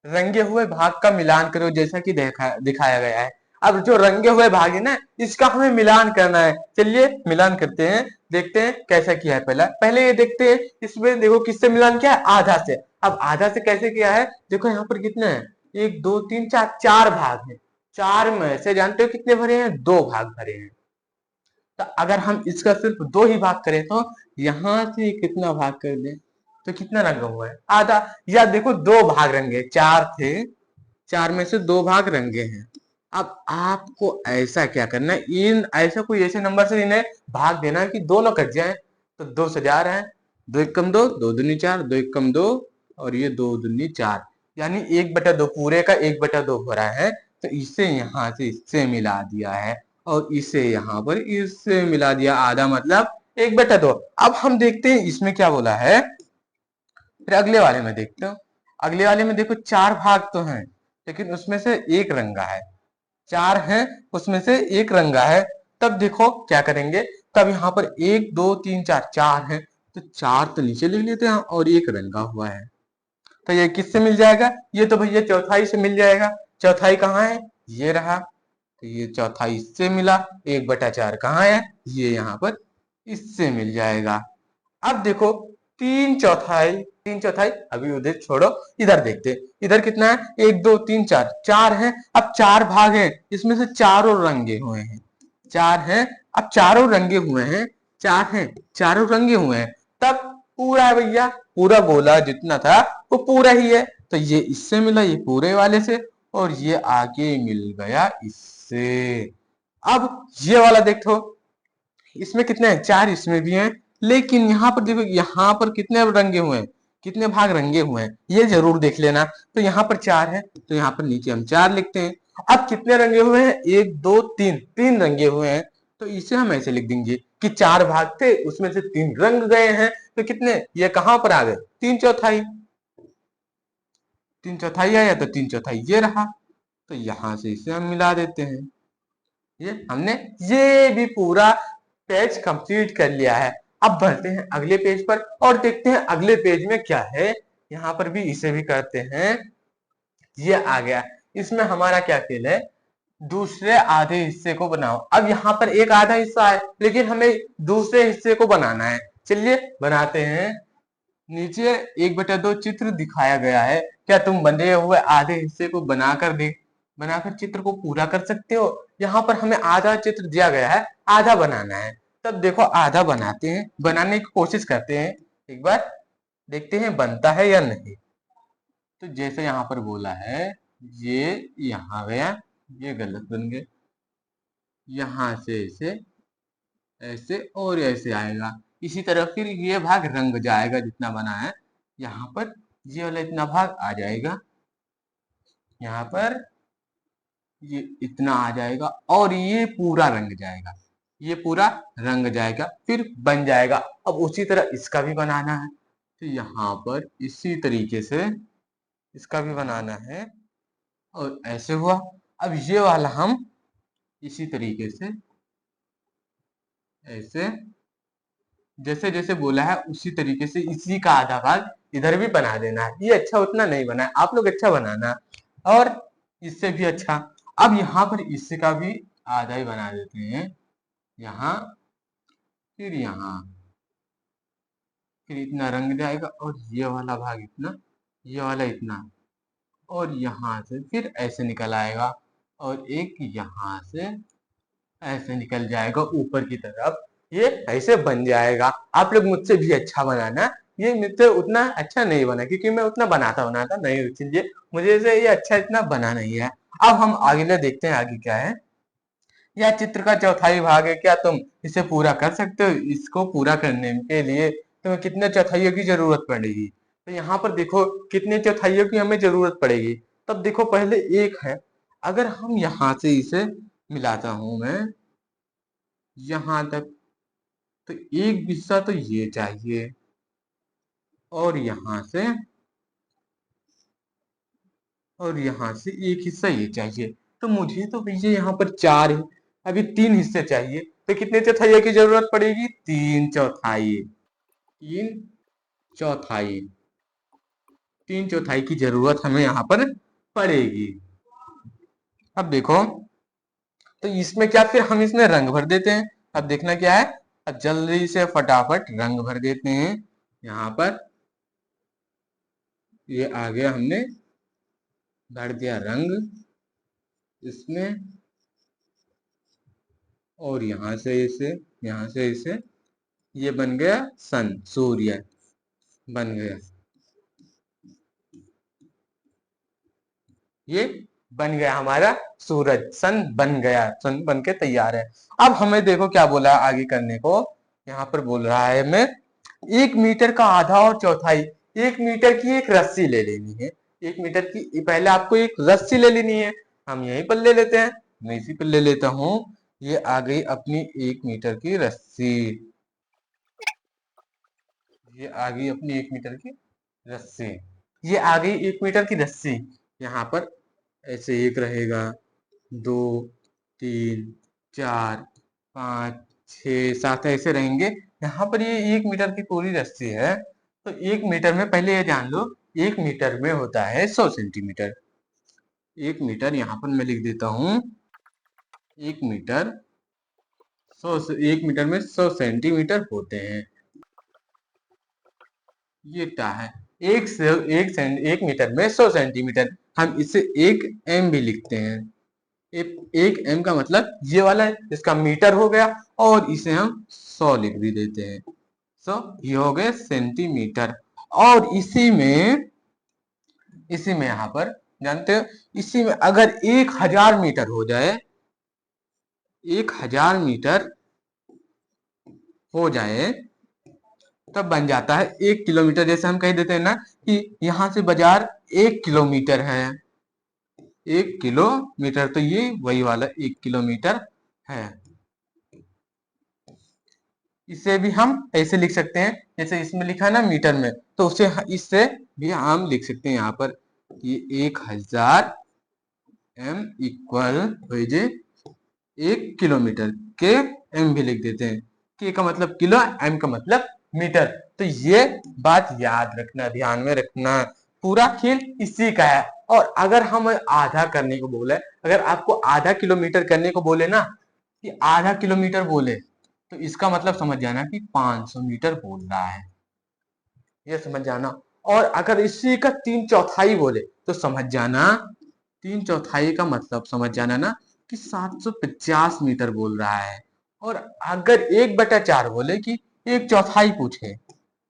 रंगे हुए भाग का मिलान करो, जैसा कि दिखाया गया है। अब जो रंगे हुए भाग है ना, इसका हमें मिलान करना है। चलिए मिलान करते हैं, देखते हैं कैसा किया है। पहला पहले ये देखते हैं, इसमें देखो किससे मिलान किया है, आधा से। अब आधा से कैसे किया है, देखो यहाँ पर कितने हैं, एक दो तीन चार, चार भाग है। चार में से जानते हो कितने भरे हैं, दो भाग भरे हैं। तो अगर हम इसका सिर्फ दो ही भाग करें तो यहां से कितना भाग कर दें, तो कितना रंगा हुआ है, आधा। या देखो दो भाग रंगे, चार थे, चार में से दो भाग रंगे हैं। अब आपको ऐसा क्या करना है, इन ऐसा कोई ऐसे नंबर से इन्हें भाग देना है कि दोनों कट जाए। तो दो से जा रहा है, दो एक कम दो, दो दूनी चार, दो एक कम दो, और ये दो दूनी चार, यानी एक बटा दो, पूरे का एक बटा दो हो रहा है। तो इसे यहां से इससे मिला दिया है, और इसे यहाँ पर इससे मिला दिया, आधा मतलब एक बटा दो। अब हम देखते हैं इसमें क्या बोला है, फिर अगले वाले में देखते हो। अगले वाले में देखो चार भाग तो हैं, लेकिन उसमें से एक रंगा है। चार हैं, उसमें से एक रंगा है। तब देखो क्या करेंगे, तब यहाँ पर एक दो तीन चार, चार हैं, तो चार तो नीचे लिख लेते हैं, और एक रंगा हुआ है। तो ये किससे मिल जाएगा, ये तो भैया चौथाई से मिल जाएगा। चौथाई कहाँ है, ये रहा। तो ये चौथाई इससे मिला, एक बटा चार कहाँ है, ये यहाँ पर इससे मिल जाएगा। अब देखो तीन चौथाई, तीन चौथाई अभी उधर छोड़ो, इधर देखते हैं। इधर कितना है, एक दो तीन चार, चार है। अब चार भाग हैं, इसमें से चारों रंगे हुए हैं। चार हैं, अब चारों रंगे हुए हैं, चार हैं, चारों रंगे हुए हैं। तब पूरा है भैया, पूरा गोला जितना था वो पूरा ही है। तो ये इससे मिला, ये पूरे वाले से, और ये आगे मिल गया इससे। अब ये वाला देखो, इसमें कितने हैं, चार इसमें भी हैं, लेकिन यहाँ पर देखो, यहाँ पर कितने रंगे हुए हैं, कितने भाग रंगे हुए हैं, ये जरूर देख लेना। तो यहाँ पर चार है, तो यहाँ पर नीचे हम चार लिखते हैं। अब कितने रंगे हुए हैं, एक दो तीन, तीन रंगे हुए हैं। तो इसे हम ऐसे लिख देंगे कि चार भाग थे, उसमें से तीन रंग गए हैं। तो कितने, ये कहां पर आ गए, तीन चौथाई। तीन चौथाई आया, तो तीन चौथाई ये रहा। तो यहां से इसे हम मिला देते हैं। ये हमने ये भी पूरा पेज कंप्लीट कर लिया है। अब बढ़ते हैं अगले पेज पर, और देखते हैं अगले पेज में क्या है। यहाँ पर भी इसे भी करते हैं। ये आ गया, इसमें हमारा क्या खेल है, दूसरे आधे हिस्से को बनाओ। अब यहाँ पर एक आधा हिस्सा है, लेकिन हमें दूसरे हिस्से को बनाना है। चलिए बनाते हैं। नीचे एक बटा दो चित्र दिखाया गया है, क्या तुम बने हुए आधे हिस्से को बनाकर चित्र को पूरा कर सकते हो। यहाँ पर हमें आधा चित्र दिया गया है, आधा बनाना है। तब देखो आधा बनाते हैं, बनाने की कोशिश करते हैं, एक बार देखते हैं बनता है या नहीं। तो जैसे यहाँ पर बोला है, ये यहाँ गया, ये गलत बन गया, यहाँ से ऐसे, ऐसे और ऐसे आएगा। इसी तरह फिर ये भाग रंग जाएगा, जितना बना है यहाँ पर ये वाला इतना भाग आ जाएगा, यहाँ पर ये इतना आ जाएगा, और ये पूरा रंग जाएगा, ये पूरा रंग जाएगा, फिर बन जाएगा। अब उसी तरह इसका भी बनाना है, तो यहाँ पर इसी तरीके से इसका भी बनाना है, और ऐसे हुआ। अब ये वाला हम इसी तरीके से ऐसे, जैसे जैसे बोला है उसी तरीके से इसी का आधा भाग इधर भी बना देना है। ये अच्छा उतना नहीं बना है, आप लोग अच्छा बनाना, और इससे भी अच्छा। अब यहाँ पर इसका भी आधा ही बना देते हैं, यहाँ, फिर यहाँ, फिर इतना रंग जाएगा, और ये वाला भाग इतना, ये वाला इतना, और यहाँ से फिर ऐसे निकल आएगा, और एक यहाँ से ऐसे निकल जाएगा ऊपर की तरफ। ये ऐसे बन जाएगा। आप लोग मुझसे भी अच्छा बनाना। ये मुझसे उतना अच्छा नहीं बना, क्योंकि मैं उतना बनाता नहीं हूँ चीजें, मुझे से ये अच्छा इतना बना नहीं है। अब हम आगे देखते हैं, आगे क्या है। यह चित्र का चौथाई भाग है, क्या तुम इसे पूरा कर सकते हो। इसको पूरा करने के लिए तुम्हें कितने चौथाइयों की जरूरत पड़ेगी। तो यहाँ पर देखो कितने चौथाइयों की हमें जरूरत पड़ेगी। तब देखो पहले एक है, अगर हम यहाँ से इसे मिलाता हूं मैं यहाँ तक, तो एक हिस्सा तो ये चाहिए, और यहाँ से, और यहाँ से एक हिस्सा ये चाहिए। तो मुझे तो भैया यहाँ पर चार है, अभी तीन हिस्से चाहिए। तो कितने चौथाइयों की जरूरत पड़ेगी, तीन चौथाई, तीन चौथाई। 3/4 की जरूरत हमें यहाँ पर पड़ेगी। अब देखो, तो इसमें क्या, फिर हम इसमें रंग भर देते हैं। अब देखना क्या है, अब जल्दी से फटाफट रंग भर देते हैं। यहाँ पर ये आ गया, हमने भर दिया रंग इसमें, और यहाँ से इसे ये बन गया सन, सूर्य बन गया। ये बन गया हमारा सूरज, सन बन गया, सन बन के तैयार है। अब हमें देखो क्या बोला है आगे करने को। यहाँ पर बोल रहा है हमें 1 मीटर का आधा और चौथाई, 1 मीटर की एक रस्सी ले लेनी है। 1 मीटर की पहले आपको एक रस्सी ले लेनी है, हम यहीं पर ले लेते हैं, मैं इसी पर ले लेता हूँ। ये आ गई अपनी 1 मीटर की रस्सी, ये आ गई अपनी 1 मीटर की रस्सी, ये आ गई 1 मीटर की रस्सी। यहाँ पर ऐसे एक रहेगा, 2, 3, 4, 5, 6, 7 ऐसे रहेंगे। यहाँ पर ये 1 मीटर की पूरी रस्सी है। तो 1 मीटर में, पहले ये जान लो, 1 मीटर में होता है 100 सेंटीमीटर। 1 मीटर यहाँ पर मैं लिख देता हूँ, 1 मीटर 1 मीटर में 100 सेंटीमीटर होते हैं। ये क्या है, एक मीटर में 100 सेंटीमीटर, हम इसे 1 m भी लिखते हैं। 1 m का मतलब ये वाला है, इसका मीटर हो गया, और इसे हम 100 लिख भी देते हैं। 100 ये हो गए सेंटीमीटर। और इसी में यहाँ पर जानते हो, इसी में अगर 1000 मीटर हो जाए, 1000 मीटर हो जाए, तब बन जाता है 1 किलोमीटर। जैसे हम कह देते हैं ना कि यहाँ से बाजार 1 किलोमीटर है, 1 किलोमीटर, तो ये वही वाला 1 किलोमीटर है। इसे भी हम ऐसे लिख सकते हैं, जैसे इसमें लिखा है ना मीटर में, तो उसे इससे भी हम लिख सकते हैं यहाँ पर, ये 1000 m इक्वल हो जाए 1 किलोमीटर। के एम भी लिख देते हैं, के का मतलब किलो, एम का मतलब मीटर। तो ये बात याद रखना, ध्यान में रखना, पूरा खेल इसी का है। और अगर हम आधा करने को बोले, अगर आपको आधा किलोमीटर करने को बोले ना, कि आधा किलोमीटर बोले, तो इसका मतलब समझ जाना कि 500 मीटर बोल रहा है, ये समझ जाना। और अगर इसी का 3/4 बोले, तो समझ जाना, 3/4 का मतलब समझ जाना ना कि 750 मीटर बोल रहा है। और अगर 1/4 बोले कि 1/4 पूछे,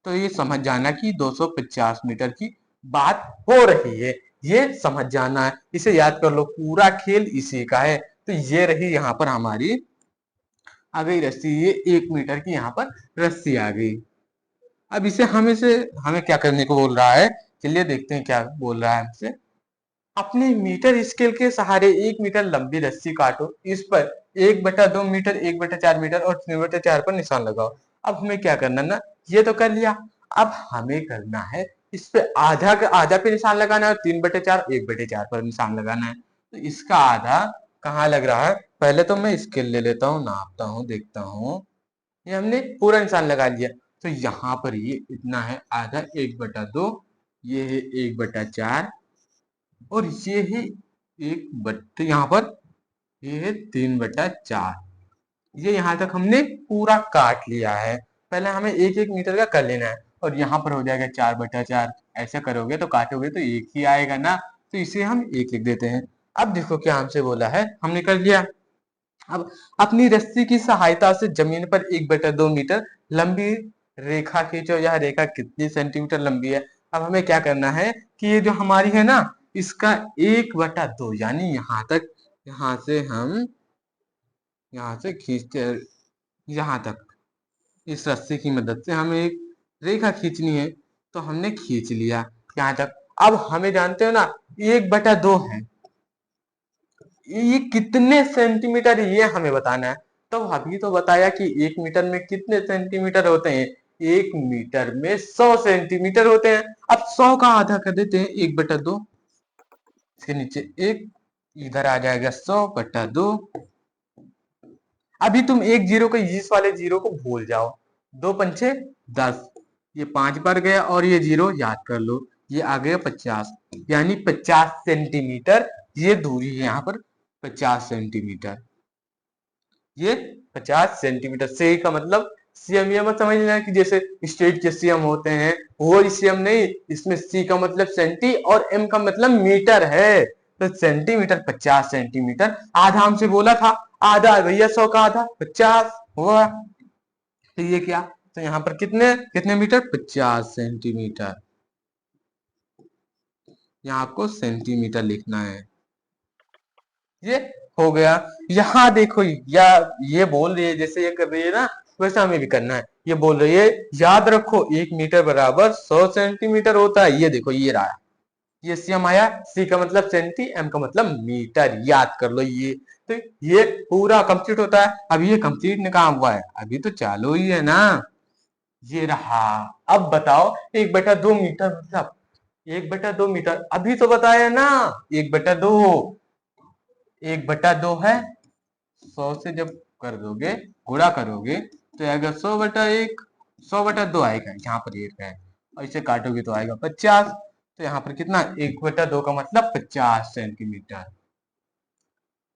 तो ये समझ जाना कि 250 मीटर की बात हो रही है, ये समझ जाना है। इसे याद कर लो, पूरा खेल इसी का है। तो ये रही यहाँ पर हमारी आ गई रस्सी, ये 1 मीटर की यहाँ पर रस्सी आ गई। अब हमें क्या करने को बोल रहा है, चलिए देखते हैं क्या बोल रहा है हमसे। अपने मीटर स्केल के सहारे 1 मीटर लंबी रस्सी काटो, इस पर 1/2 मीटर, 1/4 मीटर और 3/4 पर निशान लगाओ। अब हमें क्या करना ना, ये तो कर लिया, अब हमें करना है इस पे आधा का आधा पे निशान लगाना है, और 3/4 1/4 पर निशान लगाना है। तो इसका आधा कहाँ लग रहा है, पहले तो मैं स्केल ले लेता हूँ, नापता हूँ, देखता हूँ। ये हमने पूरा निशान लगा लिया, तो यहाँ पर ये इतना है, आधा 1/2, ये है 1/4, और ये है यहाँ पर ये है 3/4। ये यहाँ तक हमने पूरा काट लिया है। पहले हमें 1-1 मीटर का कर लेना है, और यहाँ पर हो जाएगा 4/4। ऐसा करोगे तो काटोगे तो एक ही आएगा ना, तो इसे हम एक लिख देते हैं। अब देखो क्या हमसे बोला है, हमने कर लिया। अब अपनी रस्सी की सहायता से जमीन पर 1/2 मीटर लंबी रेखा खींचो। यह रेखा कितनी सेंटीमीटर लंबी है। अब हमें क्या करना है कि ये जो हमारी है ना, इसका 1/2 यानी यहाँ तक, यहाँ से हम यहाँ से खींचते यहाँ तक, इस रस्सी की मदद से हमें एक रेखा खींचनी है, तो हमने खींच लिया यहाँ तक। अब हमें जानते हो ना 1/2 है, ये कितने सेंटीमीटर ये हमें बताना है। तो अभी तो बताया कि 1 मीटर में कितने सेंटीमीटर होते हैं, 1 मीटर में 100 सेंटीमीटर होते हैं। अब 100 का आधा कर देते हैं 1/2, इसके नीचे एक, इधर आ जाएगा 100/2। अभी तुम एक जीरो को, इस वाले जीरो को भूल जाओ, 2 पंचे 10, ये 5 बार गया, और ये जीरो याद कर लो, ये आ गया 50, यानी 50 सेंटीमीटर ये दूरी है यहाँ पर, 50 सेंटीमीटर, ये 50 सेंटीमीटर। से का मतलब सीएम, ये मत समझ लेना कि जैसे स्टेट के सीएम होते हैं वो सीएम नहीं, इसमें सी का मतलब सेंटी और एम का मतलब मीटर है। तो सेंटीमीटर 50 सेंटीमीटर, आधा हमसे बोला था, आधा है भैया 100 का आधा 50 हुआ। तो ये क्या, तो यहाँ पर कितने कितने मीटर, 50 सेंटीमीटर, यहाँ आपको सेंटीमीटर लिखना है। ये हो गया। यहाँ देखो, या ये बोल रही है जैसे ये कर रही है ना, वैसे हमें भी करना है। ये बोल रही है याद रखो 1 मीटर बराबर 100 सेंटीमीटर होता है। ये देखो ये रहा, ये सीएम आया, सी का मतलब सेंटी, एम का मतलब मीटर, याद कर लो ये। तो ये पूरा कंप्लीट होता है। अब ये कंप्लीट नहीं कहाँ हुआ है, अभी तो चालू ही है ना। ये रहा। अब बताओ 1/2 मीटर मतलब, 1/2 मीटर अभी तो बताया ना, 1/2, 1/2 है, 100 से जब कर दोगे, गुणा करोगे तो आएगा 100/1, 100/2 आएगा, यहाँ पर एक है, और इसे काटोगे तो आएगा 50। तो यहाँ पर कितना, 1/2 का मतलब 50 सेंटीमीटर।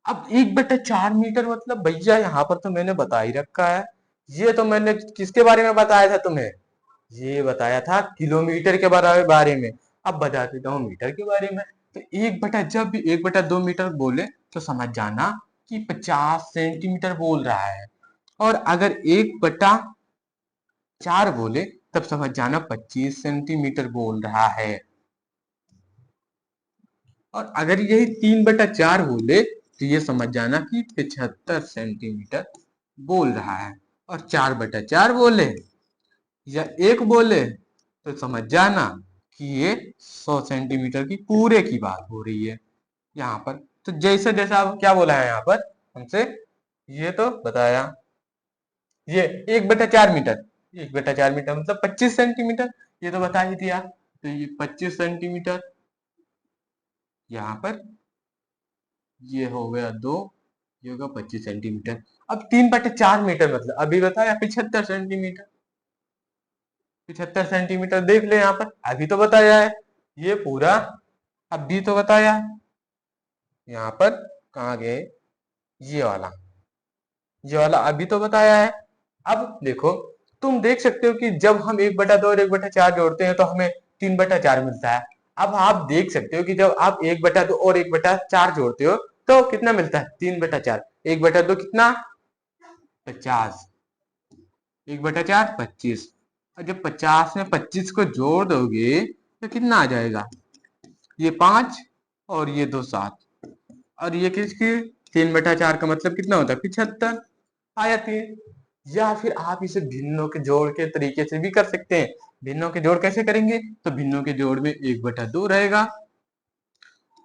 अब 1/4 मीटर मतलब भैया यहाँ पर तो मैंने बता ही रखा है। ये तो मैंने किसके बारे में बताया था तुम्हें, ये बताया था किलोमीटर के बारे में। अब बता देता हूँ मीटर के बारे में। तो जब भी 1/2 मीटर बोले तो समझ जाना कि 50 सेंटीमीटर बोल रहा है, और अगर 1/4 बोले तब समझ जाना 25 सेंटीमीटर बोल रहा है, और अगर यही 3/4 बोले तो ये समझ जाना कि 75 सेंटीमीटर बोल रहा है, और 4/4 बोले या 1 बोले तो समझ जाना कि ये 100 सेंटीमीटर की पूरे की बात हो रही है यहाँ पर। तो जैसे जैसा आप क्या बोला है यहाँ पर हमसे, ये तो बताया, ये 1/4 मीटर, 1/4 मीटर मतलब 25 सेंटीमीटर, ये तो बता ही दिया। तो ये 25 सेंटीमीटर, यहाँ पर ये हो गया 2, ये होगा 25 सेंटीमीटर। अब 3/4 मीटर मतलब अभी बताया 75 सेंटीमीटर, 75 सेंटीमीटर देख ले यहाँ पर, अभी तो बताया है ये पूरा, अभी तो बताया है। यहाँ पर कहाँ गए, ये वाला, ये वाला अभी तो बताया है। अब देखो, तुम देख सकते हो कि जब हम 1/2 और 1/4 जोड़ते हैं तो हमें 3/4 मिलता है। अब आप देख सकते हो कि जब आप 1/2 और 1/4 जोड़ते हो तो कितना मिलता है, 3/4, 1/2 कितना, 50, 1/4 25, और जब 50 में 25 को जोड़ दोगे तो कितना आ जाएगा, ये 5 और ये 2 7, और ये किसकी, 3/4 का मतलब कितना होता है, 75 आया 3। या फिर आप इसे भिन्नों के जोड़ के तरीके से भी कर सकते हैं। भिन्नों के जोड़ कैसे करेंगे, तो भिन्नों के जोड़ में 1/2 रहेगा,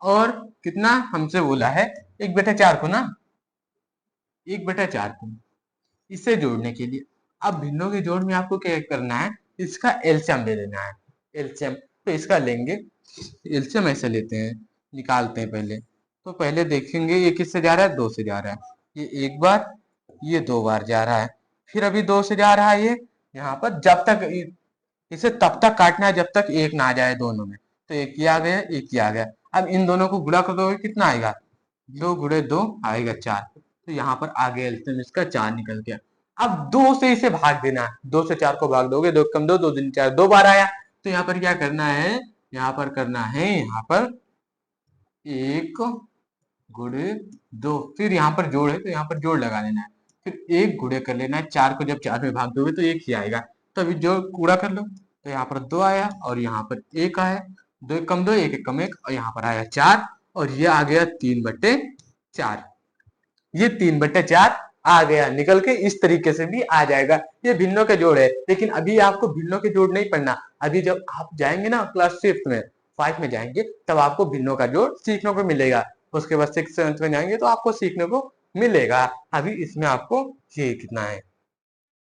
और कितना हमसे बोला है 1/4 को ना, 1/4 को इससे जोड़ने के लिए। अब भिन्नों के जोड़ में आपको क्या करना है, इसका एलसीएम ले लेना है, एलसीएम। तो इसका लेंगे, एलसीएम ऐसे लेते हैं, निकालते हैं पहले। तो पहले देखेंगे ये किससे जा रहा है, 2 से जा रहा है, ये एक बार, ये 2 बार जा रहा है, फिर अभी 2 से जा रहा है ये, यहाँ पर जब तक इसे तब तक काटना है जब तक एक ना आ जाए दोनों में। तो एक ही आ गया, एक ही आ गया। अब इन दोनों को गुणा कर दोगे कितना आएगा, 2 × 2 आएगा 4। तो यहाँ पर आगे एलसीएम इसका 4 निकल गया। अब 2 से इसे भाग देना है, 2 से 4 को भाग दोगे, 2 कम 2, 2 दूनी 4, 2 बार आया। तो यहाँ पर क्या करना है, यहाँ पर करना है, यहाँ पर 1 × 2, फिर यहाँ पर जोड़ है तो यहाँ पर जोड़ लगा लेना है, फिर 1 गुणे कर लेना है, 4 को जब 4 में भाग दोगे तो 1 ही आएगा। तो अभी जो कूड़ा कर लो, तो यहाँ पर 2 आया और यहाँ पर 1 आया, 2 1 कम 2, 1 1 कम 1, और यहाँ पर आया 4, और ये आ गया 3/4। ये 3/4 आ गया निकल के, इस तरीके से भी आ जाएगा। ये भिन्नों के जोड़ है, लेकिन अभी आपको भिन्नों के जोड़ नहीं पढ़ना। अभी जब आप जाएंगे ना क्लास 5 में, 5 में जाएंगे तब आपको भिन्नों का जोड़ सीखने को मिलेगा। उसके बाद 6 7 में जाएंगे तो आपको सीखने को मिलेगा। अभी इसमें आपको ये कितना है,